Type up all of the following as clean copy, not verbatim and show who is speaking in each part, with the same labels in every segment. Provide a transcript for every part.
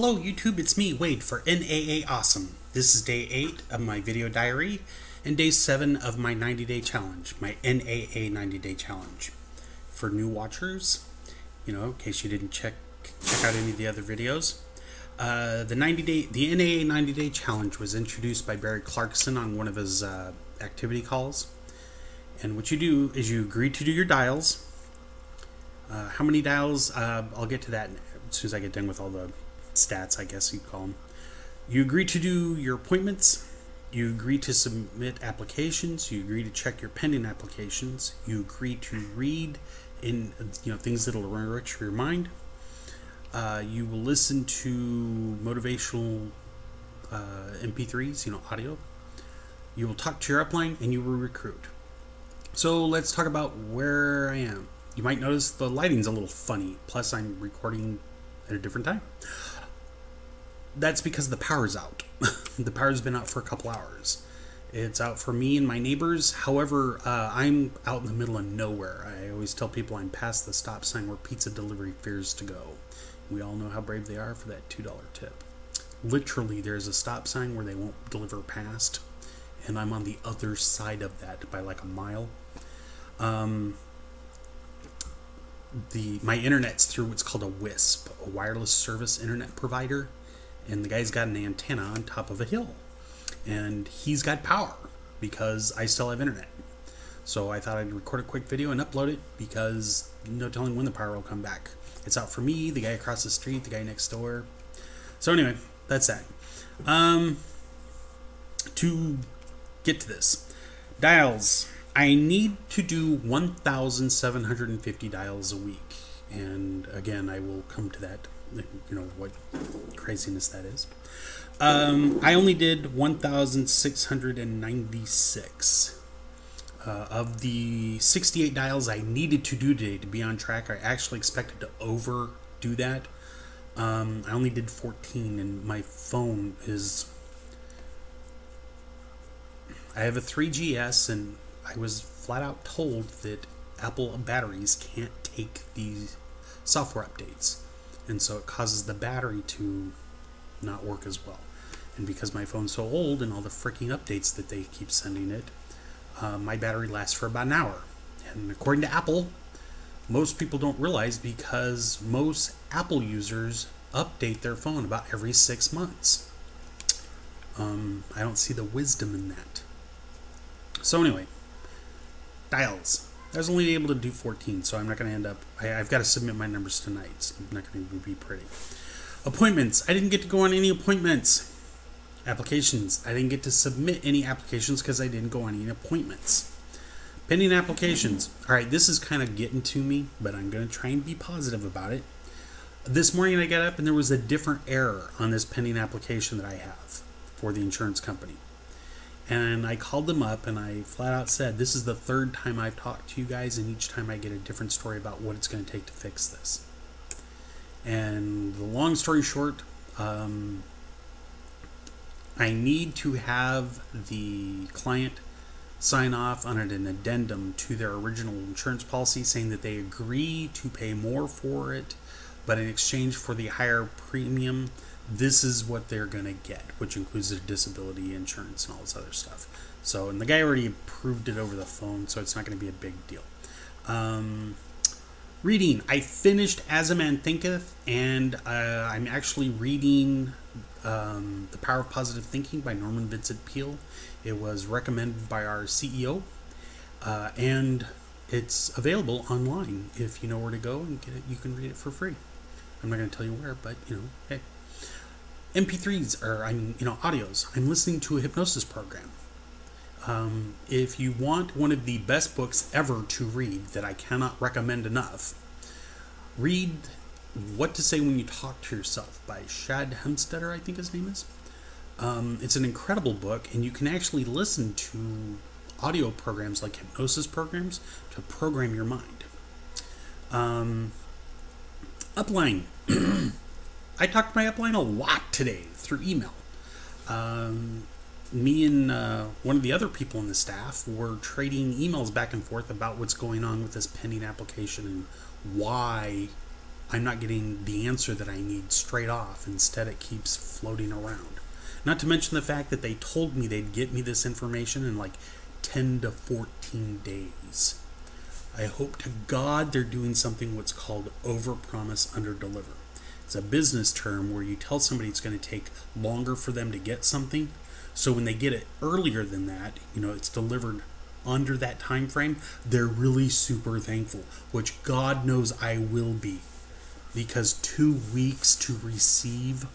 Speaker 1: Hello YouTube, it's me, Wade, for NAA Awesome. This is day 8 of my video diary and day 7 of my 90-day challenge, my NAA 90-day challenge. For new watchers, you know, in case you didn't check out any of the other videos, the NAA 90-day challenge was introduced by Barry Clarkson on one of his activity calls. And what you do is you agree to do your dials. How many dials? I'll get to that as soon as I get done with all the stats, I guess you call them. You agree to do your appointments. You agree to submit applications. You agree to check your pending applications. You agree to read in things that'll enrich your mind. You will listen to motivational MP3s, audio. You will talk to your upline, and you will recruit. So let's talk about where I am. You might notice the lighting's a little funny. Plus, I'm recording at a different time. That's because the power's out. The power's been out for a couple hours. It's out for me and my neighbors. However, I'm out in the middle of nowhere. I always tell people I'm past the stop sign where pizza delivery fears to go. We all know how brave they are for that $2 tip. Literally, there's a stop sign where they won't deliver past, and I'm on the other side of that by like a mile. My internet's through what's called a WISP, a wireless service internet provider, and the guy's got an antenna on top of a hill, and he's got power because I still have internet. So I thought I'd record a quick video and upload it because no telling when the power will come back. It's out for me, the guy across the street, the guy next door. So anyway, that's that. To get to this, dials. I need to do 1,750 dials a week, and again, I will come to that. What craziness that is. I only did 1,696 of the 68 dials I needed to do today to be on track. I actually expected to overdo that. I only did 14, and my phone is. I have a 3GS, and I was flat out told that Apple batteries can't take these software updates, and so it causes the battery to not work as well. And because my phone's so old and all the freaking updates that they keep sending it, my battery lasts for about an hour. And according to Apple, most people don't realize because most Apple users update their phone about every 6 months. I don't see the wisdom in that. So anyway, dials. I was only able to do 14, so I'm not going to end up. I've got to submit my numbers tonight. It's not going to be pretty. Appointments. I didn't get to go on any appointments. Applications. I didn't get to submit any applications because I didn't go on any appointments. Pending applications. All right, this is kind of getting to me, but I'm going to try and be positive about it. This morning I got up and there was a different error on this pending application that I have for the insurance company. And I called them up and I flat out said, this is the third time I've talked to you guys, and each time I get a different story about what it's going to take to fix this. And the long story short, I need to have the client sign off on an addendum to their original insurance policy saying that they agree to pay more for it, but in exchange for the higher premium, this is what they're going to get, which includes their disability insurance and all this other stuff. So, and the guy already approved it over the phone, so it's not going to be a big deal. Reading. I finished As a Man Thinketh, and I'm actually reading The Power of Positive Thinking by Norman Vincent Peale. It was recommended by our CEO, and it's available online. If you know where to go and get it, you can read it for free. I'm not going to tell you where, but, hey. MP3s, or audios. I'm listening to a hypnosis program. If you want one of the best books ever to read that I cannot recommend enough, read What to Say When You Talk to Yourself by Shad Hemstetter, I think his name is. It's an incredible book, and you can actually listen to audio programs like hypnosis programs to program your mind. Upline. I talked to my upline a lot today through email. Me and one of the other people in the staff were trading emails back and forth about what's going on with this pending application and why I'm not getting the answer that I need straight off. Instead, it keeps floating around. Not to mention the fact that they told me they'd get me this information in like 10 to 14 days. I hope to God they're doing something what's called overpromise, underdeliver. It's a business term where you tell somebody it's going to take longer for them to get something. So when they get it earlier than that, it's delivered under that time frame, they're really super thankful, which God knows I will be. Because 2 weeks to receive,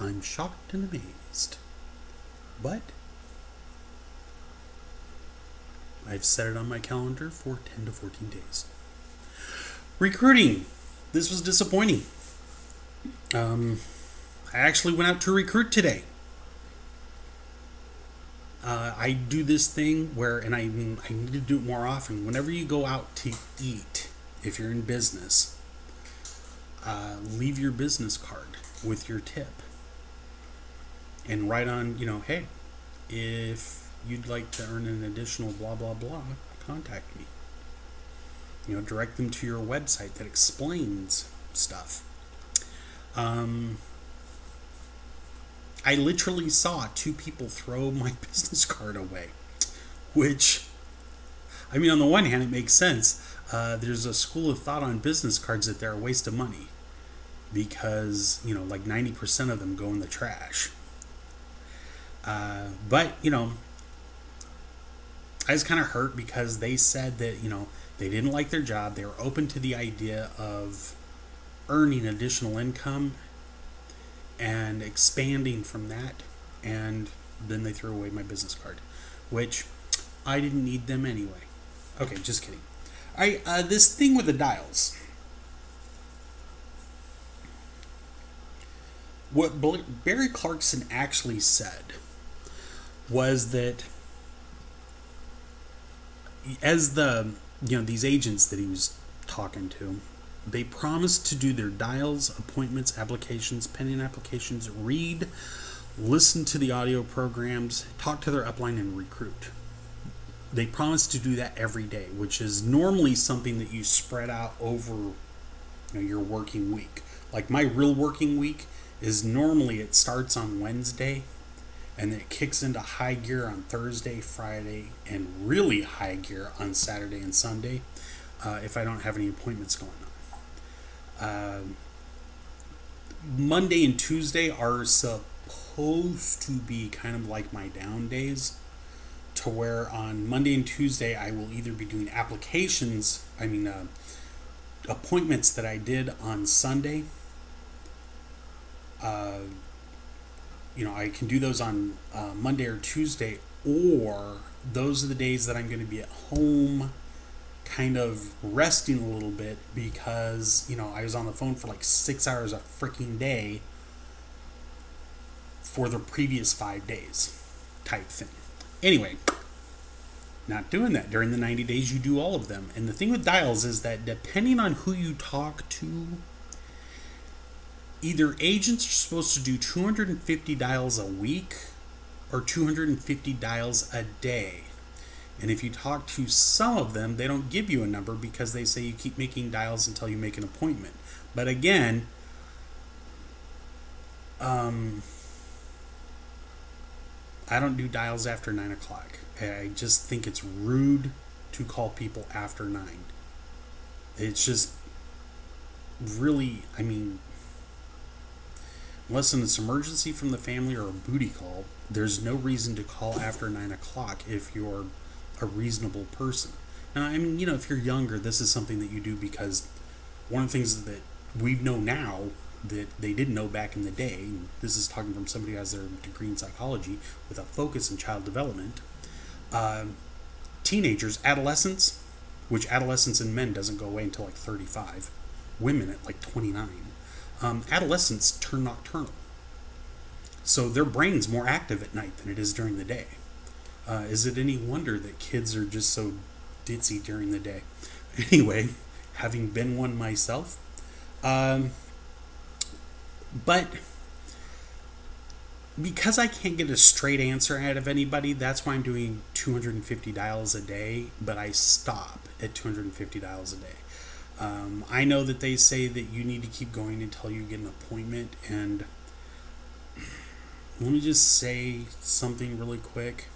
Speaker 1: I'm shocked and amazed. But I've set it on my calendar for 10 to 14 days. Recruiting. This was disappointing. I actually went out to recruit today. I do this thing where, and I need to do it more often. Whenever you go out to eat, if you're in business, leave your business card with your tip. And write on, hey, if you'd like to earn an additional blah, blah, blah, contact me. Direct them to your website that explains stuff. I literally saw 2 people throw my business card away, which, on the one hand, it makes sense. There's a school of thought on business cards that they're a waste of money because, like 90% of them go in the trash. But, I was kind of hurt because they said that, they didn't like their job. They were open to the idea of earning additional income and expanding from that. And then they threw away my business card, which I didn't need them anyway. Okay, just kidding. All right, this thing with the dials. What Barry Clarkson actually said was that as these agents that he was talking to, they promised to do their dials, appointments, applications, pending applications, read, listen to the audio programs, talk to their upline, and recruit. They promised to do that every day, which is normally something that you spread out over your working week. Like my real working week is normally it starts on Wednesday and then it kicks into high gear on Thursday, Friday, and really high gear on Saturday and Sunday if I don't have any appointments going on. Monday and Tuesday are supposed to be kind of like my down days, to where on Monday and Tuesday I will either be doing appointments that I did on Sunday. I can do those on Monday or Tuesday, or those are the days that I'm going to be at home kind of resting a little bit because, I was on the phone for like 6 hours a freaking day for the previous 5 days type thing. Anyway, not doing that. During the 90 days, you do all of them. And the thing with dials is that depending on who you talk to, either agents are supposed to do 250 dials a week or 250 dials a day. And if you talk to some of them, they don't give you a number because they say you keep making dials until you make an appointment. But again, I don't do dials after 9 o'clock. I just think it's rude to call people after 9. It's just really, unless it's an emergency from the family or a booty call, there's no reason to call after 9 o'clock if you're a reasonable person. Now, if you're younger, this is something that you do because one of the things that we know now that they didn't know back in the day, and this is talking from somebody who has their degree in psychology with a focus in child development, teenagers, adolescents, which adolescence in men doesn't go away until like 35, women at like 29, adolescents turn nocturnal. So their brain's more active at night than it is during the day. Is it any wonder that kids are just so ditzy during the day? Anyway, having been one myself, but because I can't get a straight answer out of anybody, that's why I'm doing 250 dials a day, but I stop at 250 dials a day. I know that they say that you need to keep going until you get an appointment, and let me just say something really quick.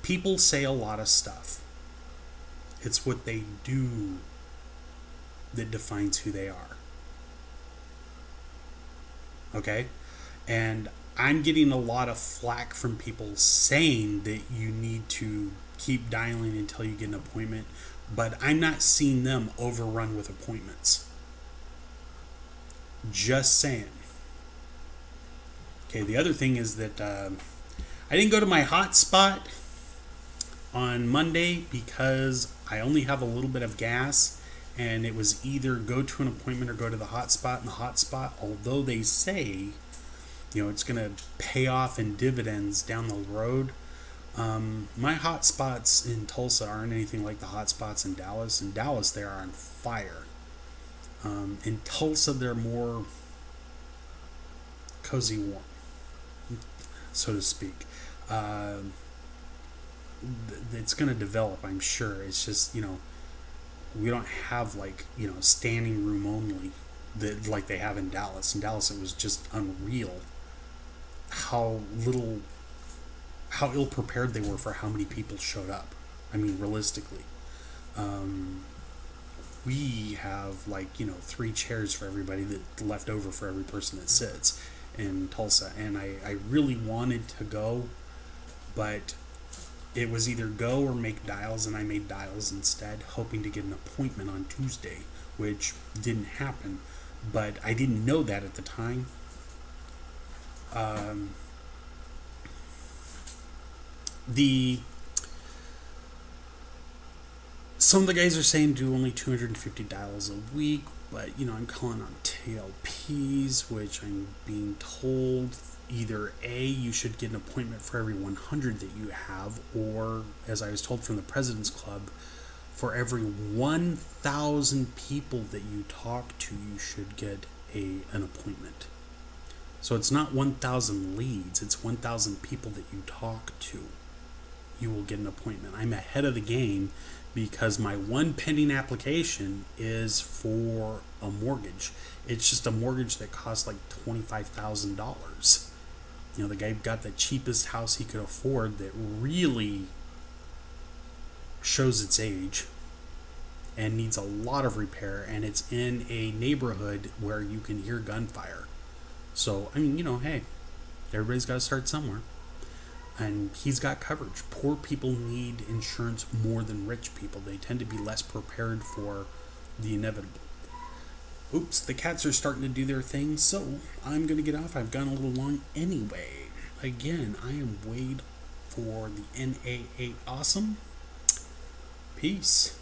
Speaker 1: People say a lot of stuff. It's what they do that defines who they are. Okay? And I'm getting a lot of flack from people saying that you need to keep dialing until you get an appointment, but I'm not seeing them overrun with appointments. Just saying. Okay, the other thing is that I didn't go to my hotspot on Monday because I only have a little bit of gas, and it was either go to an appointment or go to the hotspot. And the hotspot, although they say, you know, it's going to pay off in dividends down the road, my hotspots in Tulsa aren't anything like the hotspots in Dallas. In Dallas, they are on fire. In Tulsa, they're more cozy warm, so to speak. It's going to develop, I'm sure. It's just, you know, we don't have, like, you know, standing room only that like they have in Dallas. In Dallas, it was just unreal how ill prepared they were for how many people showed up. I mean, realistically, we have, like, you know, 3 chairs for everybody that left over for every person that sits in Tulsa, and I really wanted to go, but it was either go or make dials, and I made dials instead, hoping to get an appointment on Tuesday, which didn't happen, but I didn't know that at the time. Some of the guys are saying do only 250 dials a week, but, you know, I'm calling on TLPs, which I'm being told either A, you should get an appointment for every 100 that you have, or, as I was told from the President's Club, for every 1,000 people that you talk to, you should get an appointment. So it's not 1,000 leads, it's 1,000 people that you talk to. You will get an appointment. I'm ahead of the game because my one pending application is for a mortgage. It's just a mortgage that costs like $25,000. You know, the guy got the cheapest house he could afford that really shows its age and needs a lot of repair, and it's in a neighborhood where you can hear gunfire. So, I mean, you know, hey, everybody's got to start somewhere. And he's got coverage. Poor people need insurance more than rich people. They tend to be less prepared for the inevitable. Oops, the cats are starting to do their thing, so I'm going to get off. I've gone a little long anyway. Again, I am Wade for the NAA Awesome. Peace.